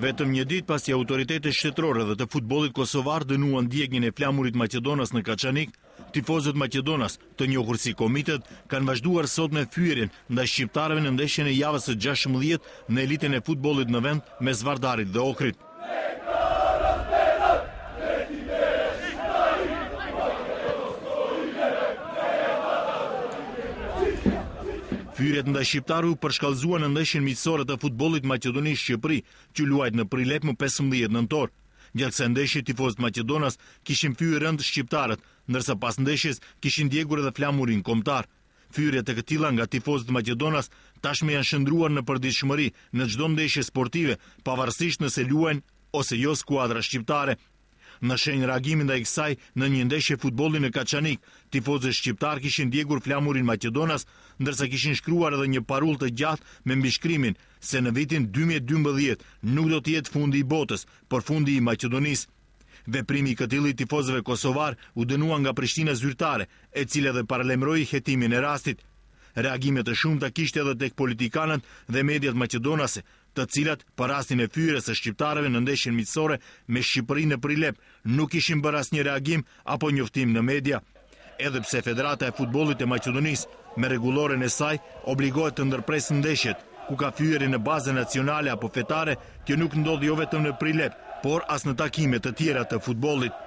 Vetëm një ditë pasi autoritetet shtetërore dhe të futbollit kosovar dënuan ndjekjen e flamurit Maqedonas në Kaçanik, tifozët Maqedonas, të njohur si Komitet, kanë vazhduar sot me fyerjen ndaj shqiptarëve në ndeshjen e javës së 16 në elitën e futbollit në vend mes Vardarit dhe Ohrit. Fyerjet ndaj shqiptarëve u përshkallëzuan në ndeshjen miqësore të futbollit Maqedoni-Shqipëri, që luajt në Prilep më 15 nëntor. Gjatë ndeshjes tifozët Maqedonas kishin fyer rënd shqiptarët, ndërsa pas ndeshjes kishin ndjekur edhe flamurin kombëtar. Fyerjet e këtilla nga tifozët Maqedonas tashmë janë shndruar në përditshmëri në çdo ndeshje sportive, pavarësisht nëse luajnë ose jo skuadra shqiptare. Në shenjë reagimi ndaj kësaj, në një ndeshje futbolli në Kaçanik, tifozët shqiptar kishin ndjekur flamurin Maqedonas, ndërsa kishin shkruar edhe një parull të gjatë me mbishkrimin se në vitin 2012 nuk do të jetë fundi i botës, por fundi i Maqedonisë. Veprimi i këtij tifozëve kosovar u dënua nga Prishtina zyrtare, e cila dhe paralajmëroi hetimin e rastit. Reagime të shumta kishte edhe tek politikanët dhe mediat maqedonase, të cilat për rastin e fyerjes së shqiptarëve në ndeshjen miqësore me Shqipërinë në Prilep nuk kishin bërë asnjë reagim apo njoftim në media. Edhe pse Federata e Futbollit e Maqedonisë me rregulloren e saj obligohet të ndërpresë ndeshjet, ku ka fyerje në baze nacionale apo fetare, kjo nuk ndodh jo vetëm në Prilep, por as në takime të tjera të futbollit.